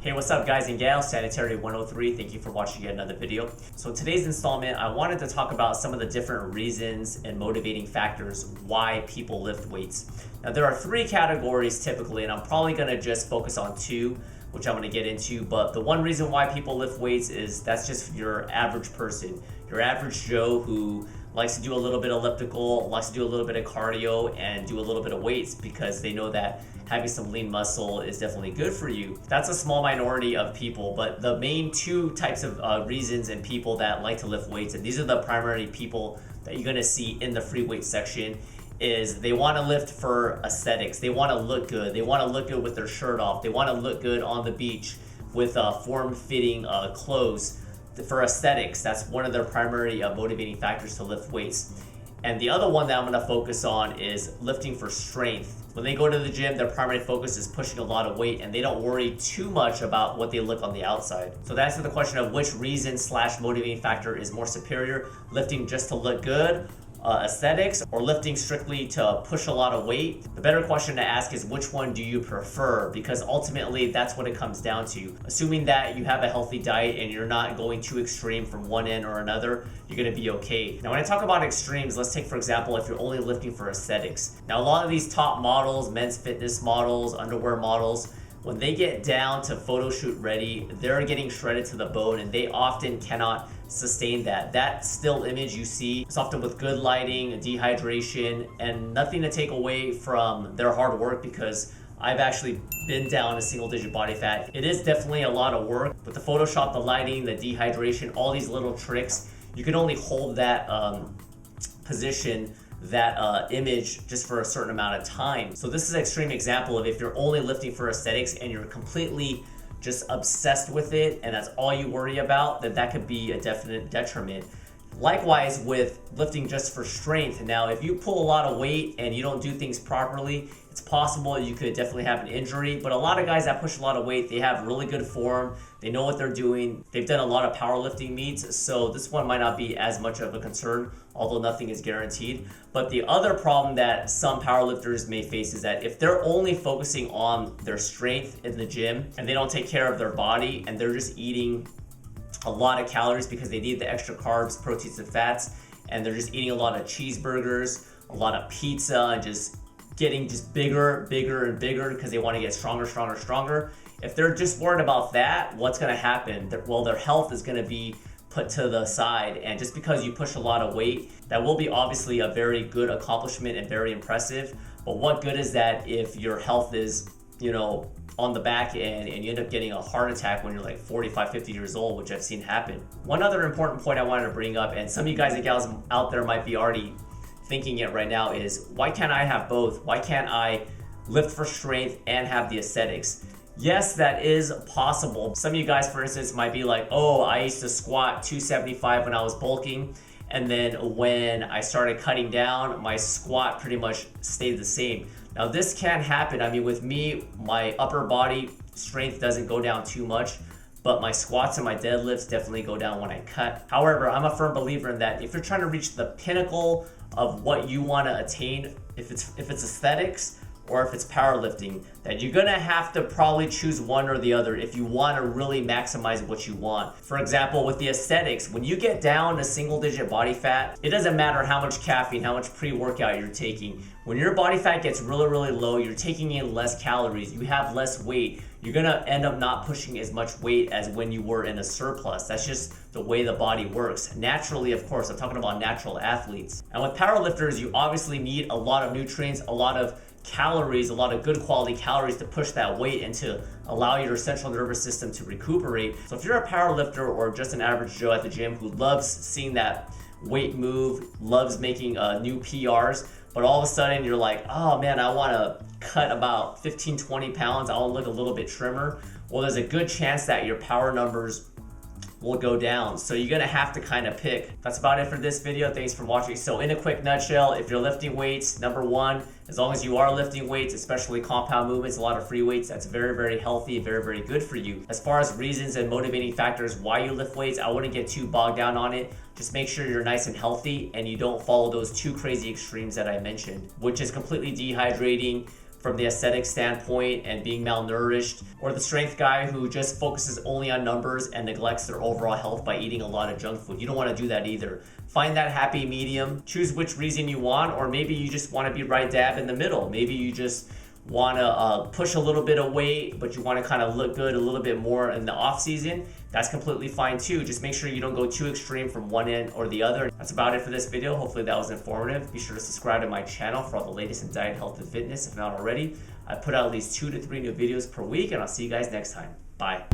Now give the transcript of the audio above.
Hey, what's up guys and gals, Sanitary 103, thank you for watching yet another video. So today's installment, I wanted to talk about some of the different reasons and motivating factors why people lift weights. Now there are three categories typically, and I'm probably gonna just focus on two, which I'm gonna get into, but the one reason why people lift weights is that's just your average person, your average Joe who likes to do a little bit of elliptical, likes to do a little bit of cardio, and do a little bit of weights because they know that having some lean muscle is definitely good for you. That's a small minority of people, but the main two types of reasons and people that like to lift weights, and these are the primary people that you're gonna see in the free weight section, is they wanna lift for aesthetics. They wanna look good. They wanna look good with their shirt off. They wanna look good on the beach with form-fitting clothes. For aesthetics, that's one of their primary motivating factors to lift weights. And the other one that I'm gonna focus on is lifting for strength. When they go to the gym, their primary focus is pushing a lot of weight and they don't worry too much about what they look on the outside. So to answer the question of which reason / motivating factor is more superior, lifting just to look good, aesthetics, or lifting strictly to push a lot of weight, the better question to ask is which one do you prefer, because ultimately that's what it comes down to. Assuming that you have a healthy diet and you're not going too extreme from one end or another, you're gonna be okay. Now when I talk about extremes, let's take for example if you're only lifting for aesthetics. Now a lot of these top models, men's fitness models, underwear models, when they get down to photo shoot ready, they're getting shredded to the bone and they often cannot sustain that. That still image you see is often with good lighting, dehydration, and nothing to take away from their hard work, because I've actually been down a single digit body fat. It is definitely a lot of work, but the Photoshop, the lighting, the dehydration, all these little tricks, you can only hold that position, that image just for a certain amount of time. So this is an extreme example of if you're only lifting for aesthetics and you're completely just obsessed with it and that's all you worry about, then that could be a definite detriment. Likewise with lifting just for strength. Now if you pull a lot of weight and you don't do things properly, it's possible you could definitely have an injury, but a lot of guys that push a lot of weight, they have really good form, they know what they're doing, they've done a lot of powerlifting meets, so this one might not be as much of a concern, although nothing is guaranteed. But the other problem that some powerlifters may face is that if they're only focusing on their strength in the gym and they don't take care of their body and they're just eating a lot of calories because they need the extra carbs, proteins, and fats, and they're just eating a lot of cheeseburgers, a lot of pizza, and just getting just bigger and bigger because they want to get stronger. If they're just worried about that, what's going to happen? Well, their health is going to be put to the side, and just because you push a lot of weight, that will be obviously a very good accomplishment and very impressive, but what good is that if your health is, you know, on the back end and you end up getting a heart attack when you're like 45, 50 years old, which I've seen happen. One other important point I wanted to bring up, and some of you guys and gals out there might be already thinking it right now, is why can't I have both? Why can't I lift for strength and have the aesthetics? Yes, that is possible. Some of you guys, for instance, might be like, oh, I used to squat 275 when I was bulking, and then when I started cutting down, my squat pretty much stayed the same. Now this can happen. I mean, with me, my upper body strength doesn't go down too much, but my squats and my deadlifts definitely go down when I cut. However, I'm a firm believer in that if you're trying to reach the pinnacle of what you want to attain, if it's aesthetics or if it's powerlifting, that you're gonna have to probably choose one or the other if you want to really maximize what you want. For example, with the aesthetics, when you get down to single digit body fat, it doesn't matter how much caffeine, how much pre-workout you're taking. When your body fat gets really low, you're taking in less calories, you have less weight, you're gonna end up not pushing as much weight as when you were in a surplus. That's just the way the body works. Naturally, of course, I'm talking about natural athletes. And with powerlifters, you obviously need a lot of nutrients, a lot of calories, a lot of good quality calories to push that weight and to allow your central nervous system to recuperate. So if you're a power lifter or just an average Joe at the gym who loves seeing that weight move, loves making new PRs, but all of a sudden you're like, oh man, I want to cut about 15-20 pounds, I want to look a little bit trimmer, well, there's a good chance that your power numbers will go down. So you're gonna have to kind of pick. That's about it for this video. Thanks for watching. So in a quick nutshell, if you're lifting weights, number one, as long as you are lifting weights, especially compound movements, a lot of free weights, that's very healthy, very good for you. As far as reasons and motivating factors why you lift weights, I wouldn't get too bogged down on it. Just make sure you're nice and healthy and you don't follow those two crazy extremes that I mentioned, which is completely dehydrating, from the aesthetic standpoint and being malnourished, or the strength guy who just focuses only on numbers and neglects their overall health by eating a lot of junk food. You don't want to do that either. Find that happy medium, choose which reason you want, or maybe you just want to be right dab in the middle. Maybe you just want to push a little bit of weight, but you want to kind of look good a little bit more in the off season. That's completely fine too. Just make sure you don't go too extreme from one end or the other. That's about it for this video. Hopefully that was informative. Be sure to subscribe to my channel for all the latest in diet, health, and fitness if not already. I put out at least 2 to 3 new videos per week, and I'll see you guys next time. Bye.